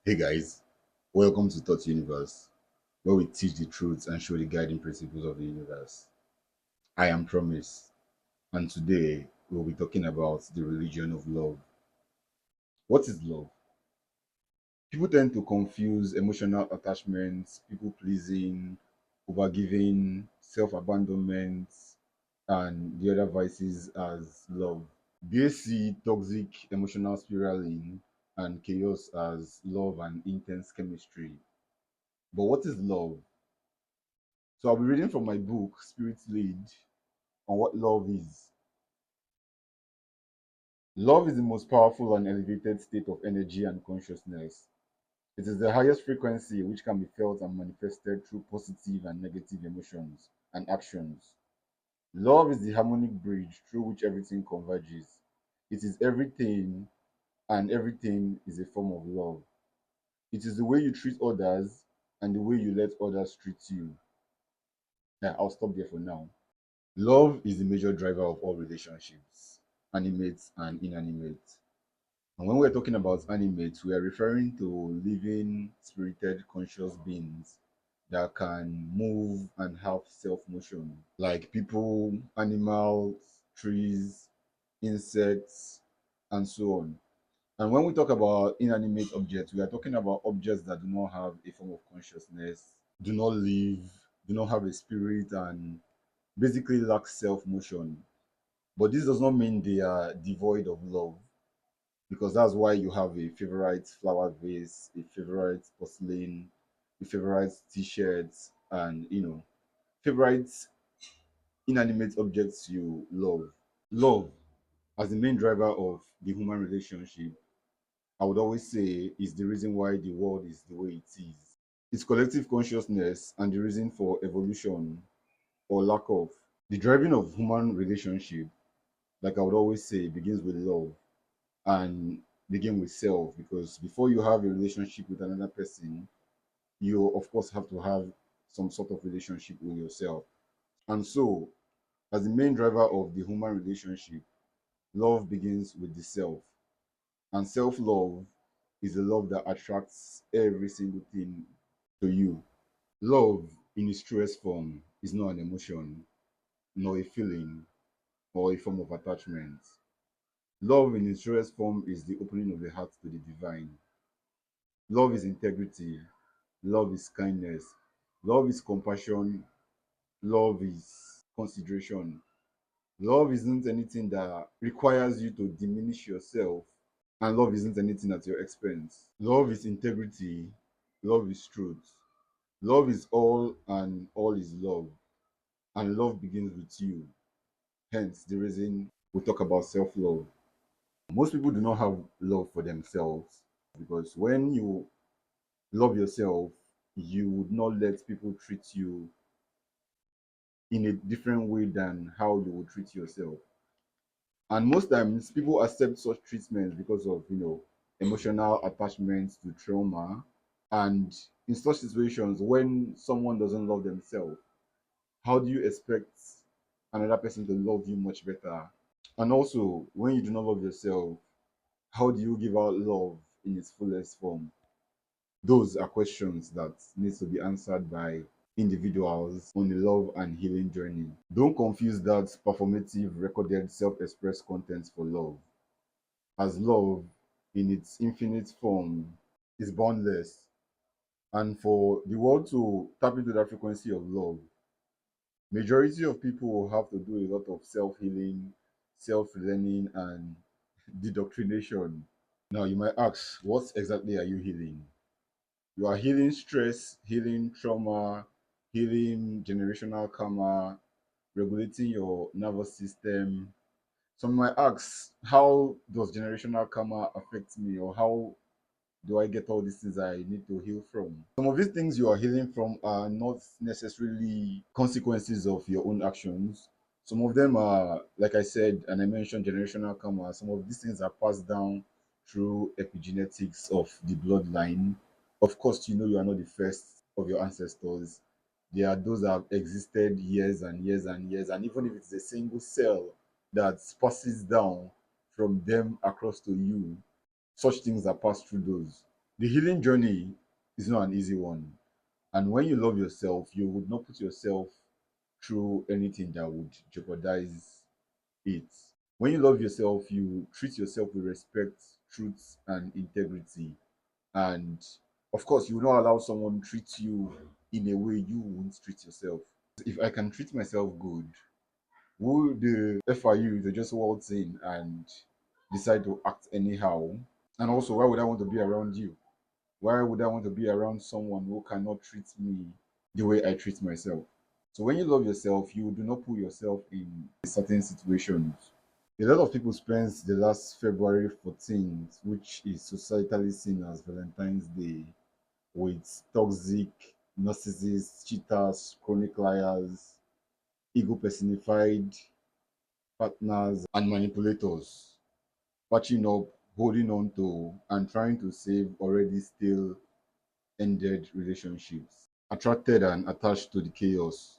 Hey guys, welcome to Thought Universe, where we teach the truths and show the guiding principles of the universe. I am Promise, and today we'll be talking about the religion of love. What is love? People tend to confuse emotional attachments, people pleasing, overgiving, self abandonment, and the other vices as love. They see toxic emotional spiraling and chaos as love and intense chemistry. But what is love? So I'll be reading from my book, Spirit Lead, on what love is. Love is the most powerful and elevated state of energy and consciousness. It is the highest frequency which can be felt and manifested through positive and negative emotions and actions. Love is the harmonic bridge through which everything converges. It is everything, and everything is a form of love. It is the way you treat others and the way you let others treat you. Yeah, I'll stop there for now. Love is the major driver of all relationships, animate and inanimate. And when we're talking about animate, we are referring to living, spirited, conscious beings that can move and have self motion, like people, animals, trees, insects, and so on. And when we talk about inanimate objects, we are talking about objects that do not have a form of consciousness, do not live, do not have a spirit, and basically lack self motion. But this does not mean they are devoid of love, because that's why you have a favorite flower vase, a favorite porcelain, a favorite t-shirt, and favorite inanimate objects you love. Love, as the main driver of the human relationship, I would always say is the reason why the world is the way it is. It's collective consciousness and the reason for evolution or lack of. The driving of human relationship, like I would always say, begins with love and begin with self, because before you have a relationship with another person, you of course have to have some sort of relationship with yourself. And so, as the main driver of the human relationship, love begins with the self. And self love is the love that attracts every single thing to you. Love, in its truest form, is not an emotion, nor a feeling, or a form of attachment. Love, in its truest form, is the opening of the heart to the divine. Love is integrity. Love is kindness. Love is compassion. Love is consideration. Love isn't anything that requires you to diminish yourself, and love isn't anything at your expense. Love is integrity. Love is truth. Love is all, and all is love. And love begins with you. Hence, the reason we talk about self love. Most people do not have love for themselves, because when you love yourself, you would not let people treat you in a different way than how you would treat yourself. And most times people accept such treatments because of emotional attachments to trauma. And in such situations, when someone doesn't love themselves, how do you expect another person to love you much better? And also, when you do not love yourself, how do you give out love in its fullest form? Those are questions that needs to be answered by individuals on a love and healing journey. Don't confuse that performative, recorded, self expressed content for love, as love, in its infinite form, is boundless. And for the world to tap into that frequency of love, majority of people will have to do a lot of self healing, self learning, and dedoctrination. Now, you might ask, what exactly are you healing? You are healing stress, healing trauma, healing generational karma, regulating your nervous system. Some might ask, how does generational karma affect me, or how do I get all these things I need to heal from? Some of these things you are healing from are not necessarily consequences of your own actions. Some of them are, like I said, and I mentioned generational karma. Some of these things are passed down through epigenetics of the bloodline. Of course, you are not the first of your ancestors. There are those that have existed years and years and years, and even if it's a single cell that passes down from them across to you, such things are passed through those. The healing journey is not an easy one. And when you love yourself, you would not put yourself through anything that would jeopardize it. When you love yourself, you treat yourself with respect, truth, and integrity. And of course, you will not allow someone treat you in a way you won't treat yourself. If I can treat myself good, who the F are you to just waltz in and decide to act anyhow? And also, why would I want to be around you? Why would I want to be around someone who cannot treat me the way I treat myself? So when you love yourself, you do not put yourself in certain situations. A lot of people spend the last February 14th, which is societally seen as Valentine's Day, with toxic, narcissists, cheaters, chronic liars, ego personified partners, and manipulators, patching up, holding on to, and trying to save already still ended relationships. Attracted and attached to the chaos,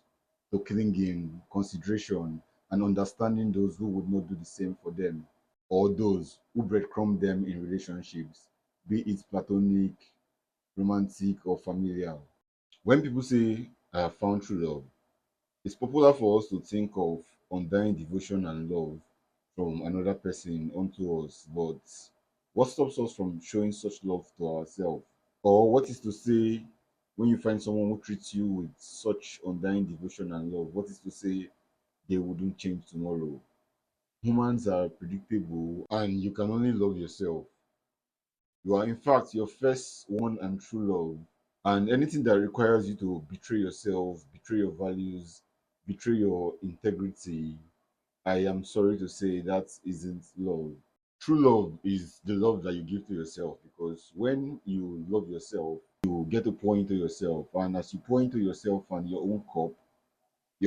to clinging, consideration, and understanding those who would not do the same for them, or those who breadcrumb them in relationships, be it platonic, romantic, or familial. When people say, I have found true love, it's popular for us to think of undying devotion and love from another person onto us, but what stops us from showing such love to ourselves? Or what is to say when you find someone who treats you with such undying devotion and love, what is to say they wouldn't change tomorrow? Humans are predictable and you can only love yourself. You are, in fact, your first one and true love. And anything that requires you to betray yourself, betray your values, betray your integrity, I am sorry to say that isn't love. True love is the love that you give to yourself, because when you love yourself, you get to pour into yourself. And as you pour into yourself and your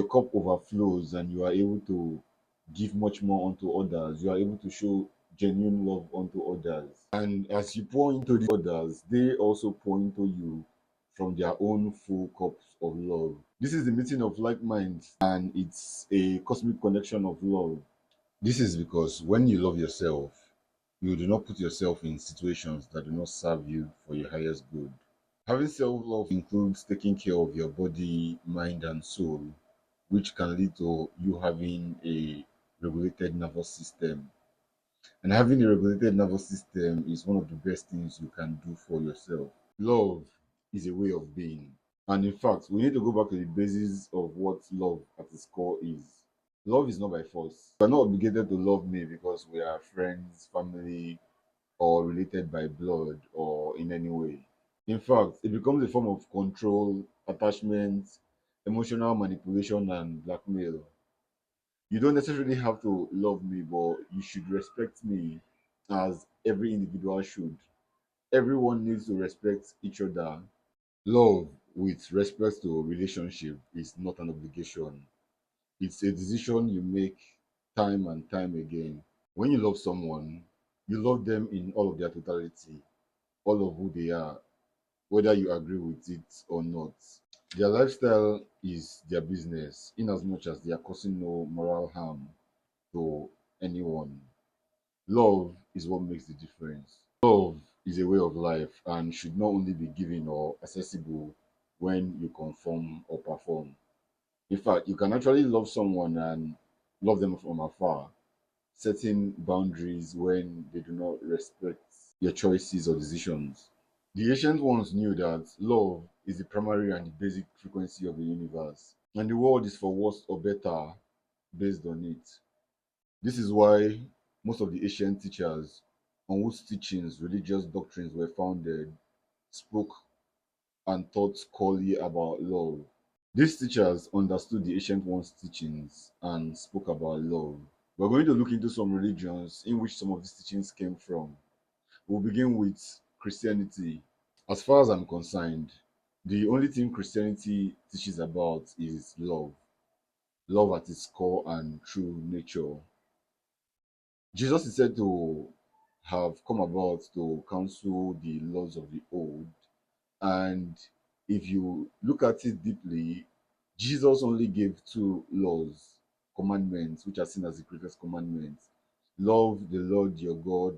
cup overflows and you are able to give much more onto others. You are able to show genuine love onto others. And as you pour into the others, they also pour into you from their own full cups of love. This is the meeting of like minds, and it's a cosmic connection of love. This is because when you love yourself, you do not put yourself in situations that do not serve you for your highest good. Having self love includes taking care of your body, mind, and soul, which can lead to you having a regulated nervous system. And having a regulated nervous system is one of the best things you can do for yourself. Love is a way of being. And in fact, we need to go back to the basis of what love at its core is. Love is not by force. You are not obligated to love me because we are friends, family, or related by blood or in any way. In fact, it becomes a form of control, attachment, emotional manipulation, and blackmail. You don't necessarily have to love me, but you should respect me as every individual should. Everyone needs to respect each other. Love with respect to a relationship is not an obligation. It's a decision you make time and time again. When you love someone, you love them in all of their totality, all of who they are, whether you agree with it or not. Their lifestyle is their business, in as much as they are causing no moral harm to anyone. Love is what makes the difference. Love is a way of life and should not only be given or accessible when you conform or perform. In fact, you can actually love someone and love them from afar, setting boundaries when they do not respect your choices or decisions. The ancient ones knew that love is the primary and the basic frequency of the universe, and the world is for worse or better based on it. This is why most of the ancient teachers on whose teachings religious doctrines were founded spoke and taught squarely about love. These teachers understood the ancient ones' teachings and spoke about love. We're going to look into some religions in which some of these teachings came from. We'll begin with Christianity. As far as I'm concerned, the only thing Christianity teaches about is love. Love at its core and true nature. Jesus is said to have come about to cancel the laws of the old. And if you look at it deeply, Jesus only gave two laws, commandments, which are seen as the greatest commandments: love the Lord your God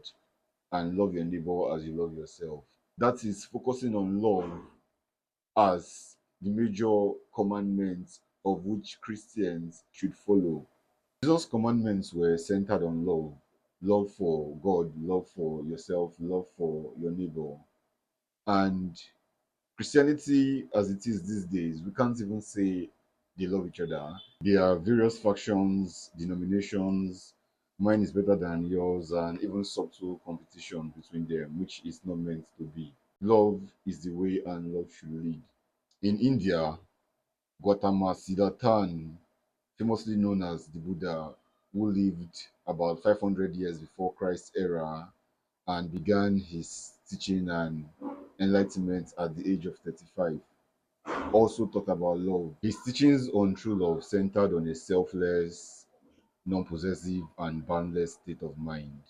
and love your neighbor as you love yourself. that is focusing on love as the major commandment of which Christians should follow. Jesus' commandments were centered on love, love for God, love for yourself, love for your neighbor. And Christianity, as it is these days, we can't even say they love each other. There are various factions, denominations, mine is better than yours, and even subtle competition between them, which is not meant to be. Love is the way, and love should lead. In India, Gautama Siddhartha, famously known as the Buddha, who lived about 500 years before Christ's era and began his teaching and enlightenment at the age of 35, also taught about love. His teachings on true love centered on a selfless, non possessive, and boundless state of mind.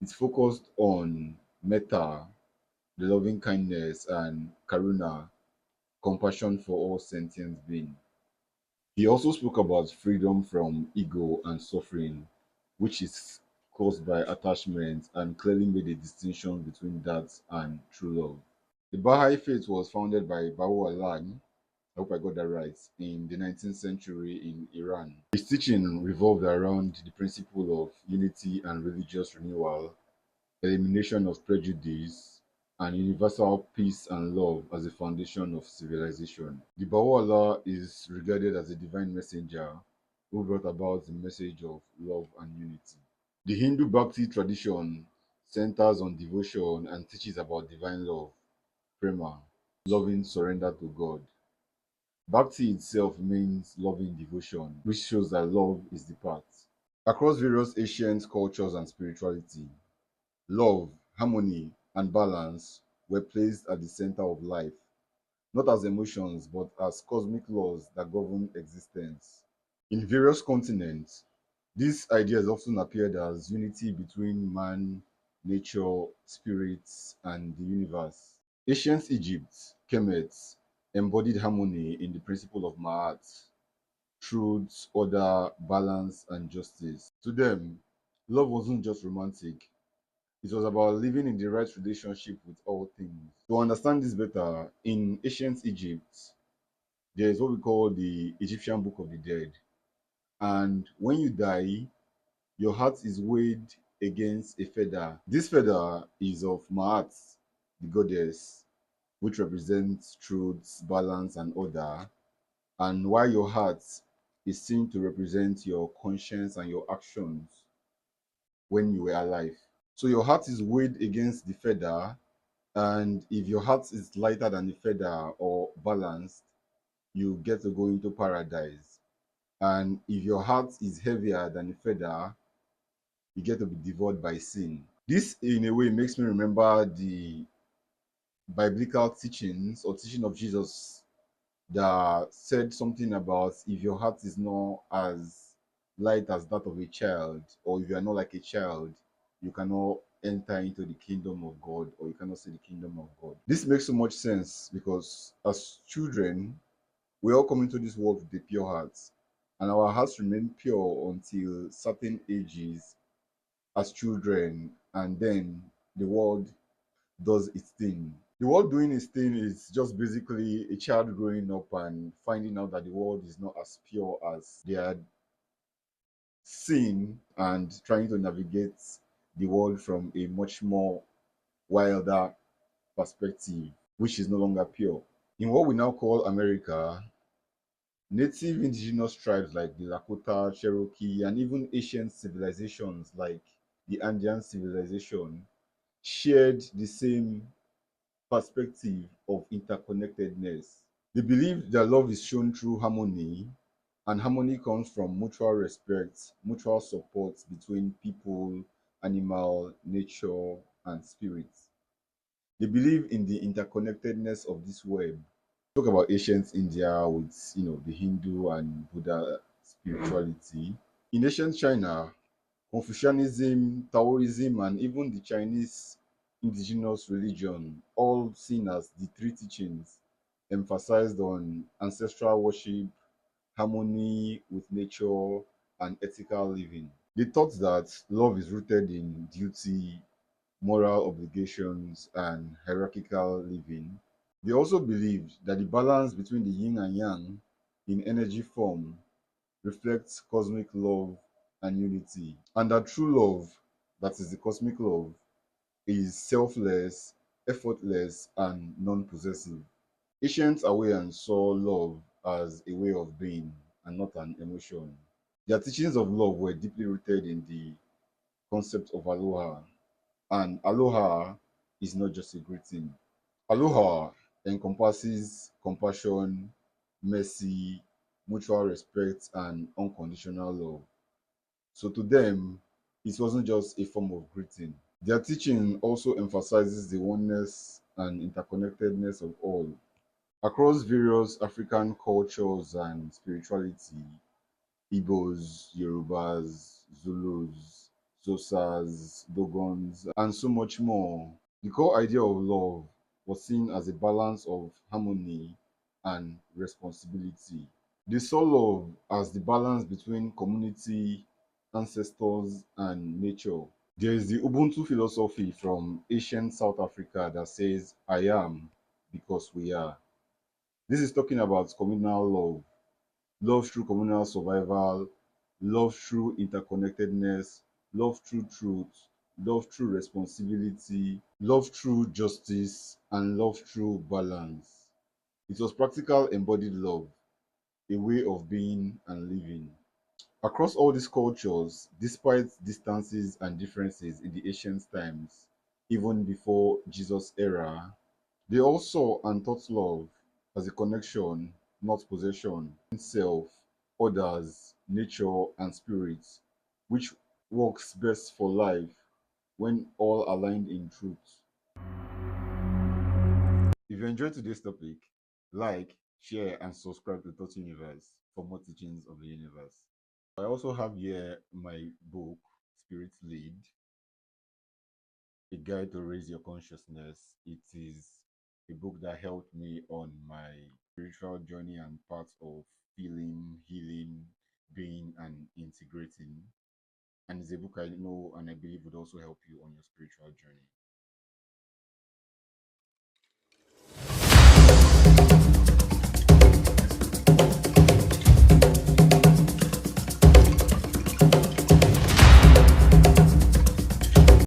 It focused on metta, the loving kindness, and karuna, compassion for all sentient beings. He also spoke about freedom from ego and suffering, which is caused by attachment, and clearly made a distinction between that and true love. The Baha'i faith was founded by Baha'u'llah, I hope I got that right, in the 19th century in Iran. His teaching revolved around the principle of unity and religious renewal, elimination of prejudice, and universal peace and love as the foundation of civilization. The Baha'u'llah is regarded as a divine messenger who brought about the message of love and unity. The Hindu Bhakti tradition centers on devotion and teaches about divine love, prema, loving surrender to God. Bhakti itself means loving devotion, which shows that love is the path. Across various ancient cultures and spirituality, love, harmony, and balance were placed at the center of life, not as emotions, but as cosmic laws that govern existence. In various continents, these ideas often appeared as unity between man, nature, spirits, and the universe. Ancient Egypt, Kemet, embodied harmony in the principle of Ma'at, truth, order, balance, and justice. To them, love wasn't just romantic, it was about living in the right relationship with all things. To understand this better, in ancient Egypt, there is what we call the Egyptian Book of the Dead. And when you die, your heart is weighed against a feather. This feather is of Maat, the goddess, which represents truth, balance, and order. And while your heart is seen to represent your conscience and your actions when you were alive. So your heart is weighed against the feather, and if your heart is lighter than the feather or balanced, you get to go into paradise. And if your heart is heavier than the feather, you get to be devoured by sin. This, in a way, makes me remember the biblical teachings or teaching of Jesus that said something about if your heart is not as light as that of a child, or if you are not like a child, you cannot enter into the kingdom of God, or you cannot see the kingdom of God. This makes so much sense because as children, we all come into this world with a pure heart, and our hearts remain pure until certain ages as children, and then the world does its thing. The world doing its thing is just basically a child growing up and finding out that the world is not as pure as they had seen, and trying to navigate the world from a much more wilder perspective, which is no longer pure. In what we now call America, native indigenous tribes like the Lakota, Cherokee, and even ancient civilizations like the Andean civilization shared the same perspective of interconnectedness. They believe that love is shown through harmony, and harmony comes from mutual respect, mutual support between people, animal, nature, and spirits. They believe in the interconnectedness of this web. Talk about ancient India with the Hindu and Buddha spirituality. In ancient China, Confucianism, Taoism, and even the Chinese indigenous religion, all seen as the three teachings, emphasized on ancestral worship, harmony with nature, and ethical living. They taught that love is rooted in duty, moral obligations, and hierarchical living. They also believed that the balance between the yin and yang in energy form reflects cosmic love and unity, and that true love, that is the cosmic love, is selfless, effortless, and non possessive. Ancient Hawaiians saw love as a way of being and not an emotion. Their teachings of love were deeply rooted in the concept of aloha, and aloha is not just a greeting. Aloha encompasses compassion, mercy, mutual respect, and unconditional love. So to them, it wasn't just a form of greeting. Their teaching also emphasizes the oneness and interconnectedness of all. Across various African cultures and spirituality, Igbos, Yorubas, Zulus, Xhosas, Dogons, and so much more. The core idea of love was seen as a balance of harmony and responsibility. They saw love as the balance between community, ancestors, and nature. There is the Ubuntu philosophy from ancient South Africa that says, I am because we are. This is talking about communal love, love through communal survival, love through interconnectedness, love through truth, love through responsibility, love through justice, and love through balance. It was practical embodied love, a way of being and living. Across all these cultures, despite distances and differences in the ancient times, even before Jesus' era, they all saw and taught love as a connection, not possession, self, others, nature, and spirit, which works best for life when all aligned in truth. If you enjoyed today's topic, like, share, and subscribe to Thought Universe for more teachings of the universe. I also have here my book, Spirit Lead, a guide to raise your consciousness. It is a book that helped me on my spiritual journey and path of feeling, healing, being, and integrating. And it's a book I know and I believe would also help you on your spiritual journey.